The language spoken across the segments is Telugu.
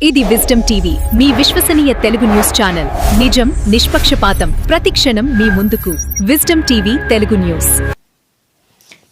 ఇది విజ్డమ్ టీవీ మీ విశ్వసనీయ తెలుగు న్యూస్ ఛానల్. నిజం నిష్పక్షపాతం ప్రతిక్షణం మీ ముందుకు. Wisdom TV Telugu news.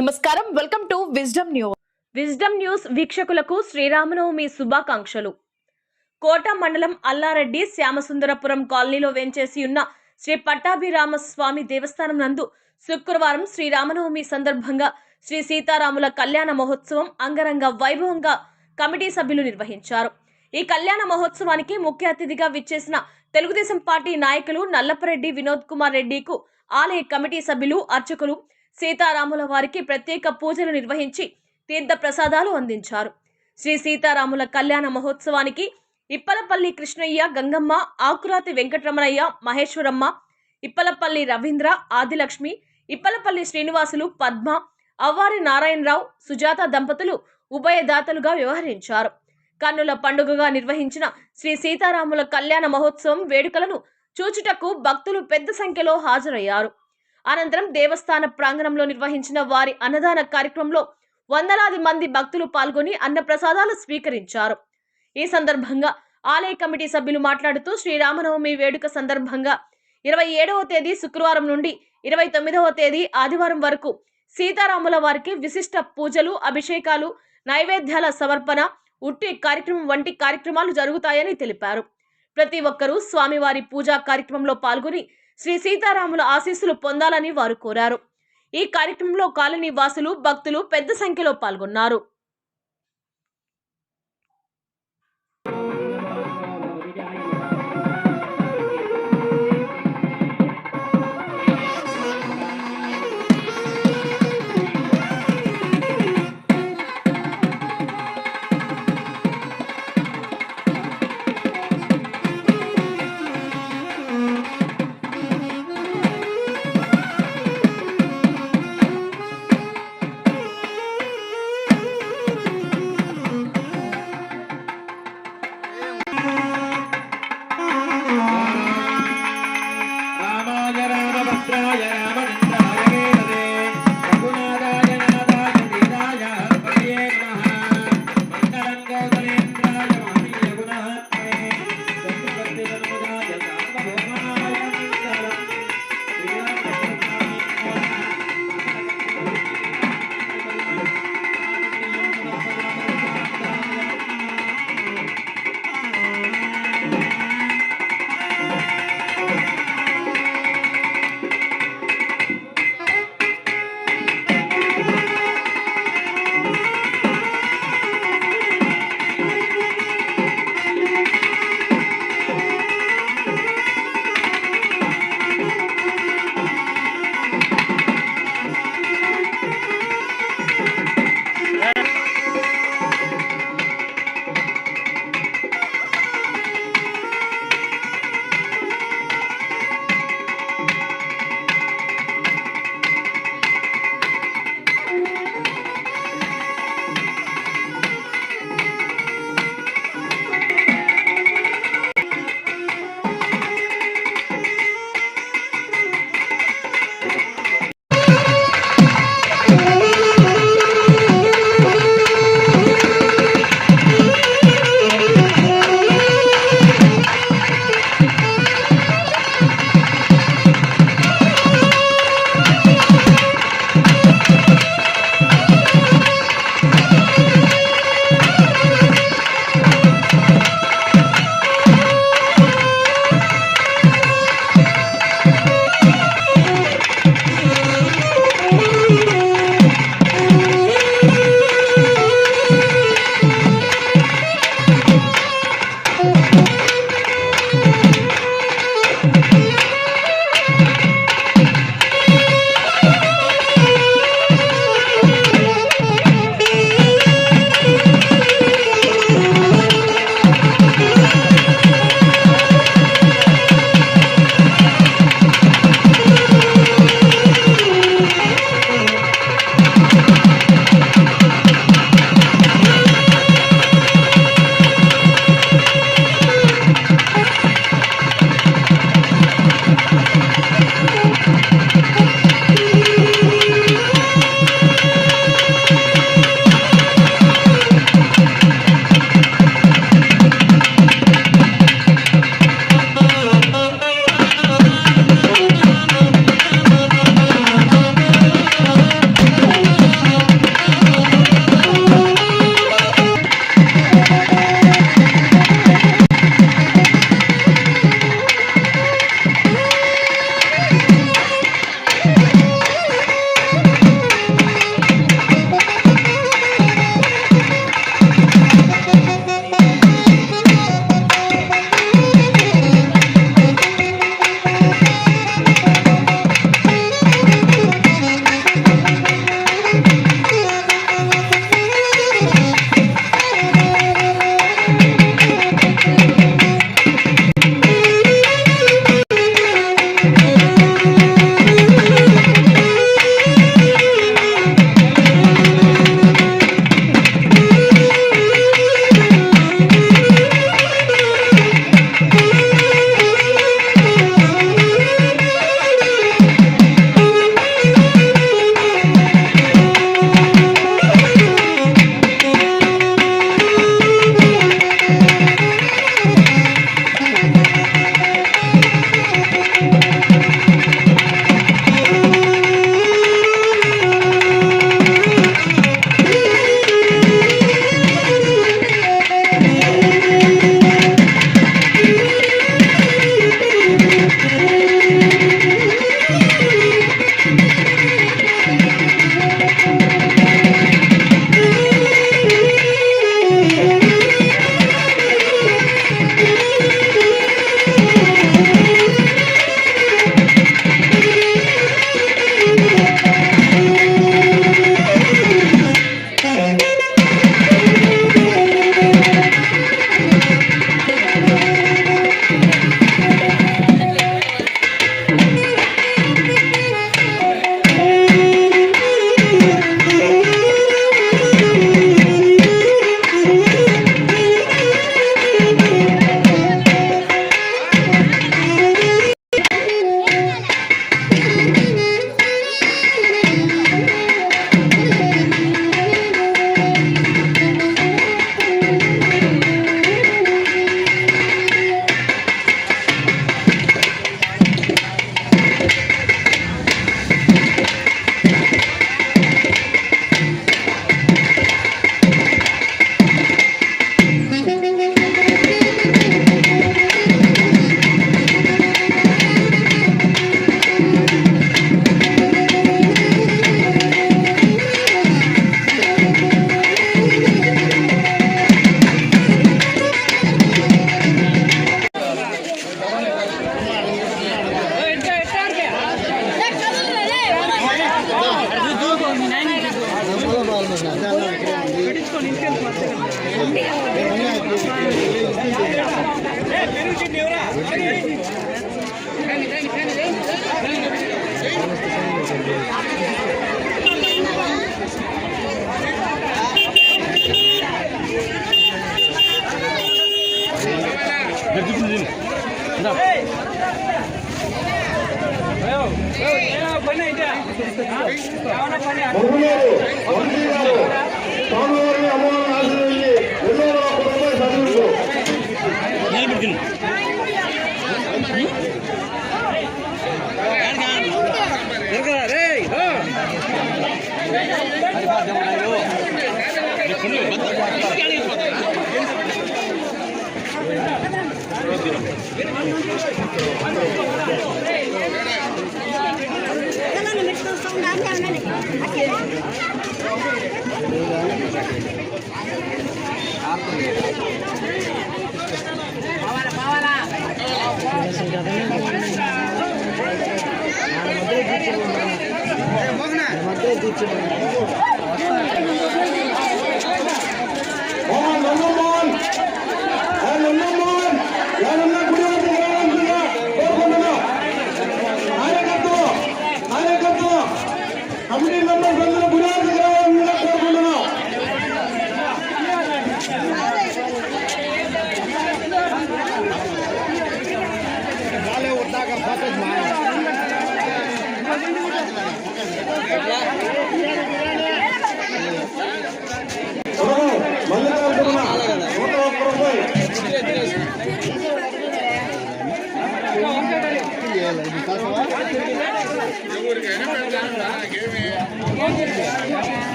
నమస్కారం, welcome to wisdom news. Wisdom news వీక్షకులకు శ్రీరామనవమి శుభాకాంక్షలు. కోట మండలం అల్లారెడ్డి శ్యామసుందరపురం కాలనీలో వేంచేసి ఉన్న శ్రీ పట్టాభిరామస్వామి దేవస్థానం నందు శుక్రవారం శ్రీరామనవమి సందర్భంగా శ్రీ సీతారాముల కళ్యాణ మహోత్సవం అంగరంగ వైభవంగా కమిటీ సభ్యులు నిర్వహించారు. ఈ కళ్యాణ మహోత్సవానికి ముఖ్య అతిథిగా విచ్చేసిన తెలుగుదేశం పార్టీ నాయకులు నల్లపరెడ్డి వినోద్ కుమార్ రెడ్డికు ఆలయ కమిటీ సభ్యులు, అర్చకులు సీతారాముల వారికి ప్రత్యేక పూజలు నిర్వహించి తీర్థ ప్రసాదాలు అందించారు. శ్రీ సీతారాముల కళ్యాణ మహోత్సవానికి ఇప్పలపల్లి కృష్ణయ్య, గంగమ్మ, ఆకురాతి వెంకటరమణయ్య, మహేశ్వరమ్మ, ఇప్పలపల్లి రవీంద్ర, ఆదిలక్ష్మి, ఇప్పలపల్లి శ్రీనివాసులు, పద్మ, అవ్వారి నారాయణరావు, సుజాత దంపతులు ఉభయదాతలుగా వ్యవహరించారు. కన్నుల పండుగగా నిర్వహించిన శ్రీ సీతారాముల కళ్యాణ మహోత్సవం వేడుకలను చూచుటకు భక్తులు పెద్ద సంఖ్యలో హాజరయ్యారు. అనంతరం దేవస్థాన ప్రాంగణంలో నిర్వహించిన వారి అన్నదాన కార్యక్రమంలో వందలాది మంది భక్తులు పాల్గొని అన్నప్రసాదాలు స్వీకరించారు. ఈ సందర్భంగా ఆలయ కమిటీ సభ్యులు మాట్లాడుతూ శ్రీరామనవమి వేడుక సందర్భంగా 27వ తేదీ శుక్రవారం నుండి 29వ తేదీ ఆదివారం వరకు సీతారాముల వారికి విశిష్ట పూజలు, అభిషేకాలు, నైవేద్యాల సమర్పణ, ఉట్టి కార్యక్రమం వంటి కార్యక్రమాలు జరుగుతాయని తెలిపారు. ప్రతి ఒక్కరూ స్వామివారి పూజా కార్యక్రమంలో పాల్గొని శ్రీ సీతారాముల ఆశీస్సులు పొందాలని వారు కోరారు. ఈ కార్యక్రమంలో కాలనీ వాసులు, భక్తులు పెద్ద సంఖ్యలో పాల్గొన్నారు.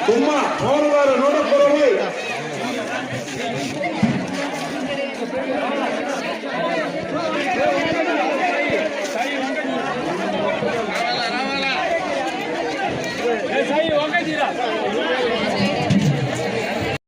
ತುಮ್ಮ 100 100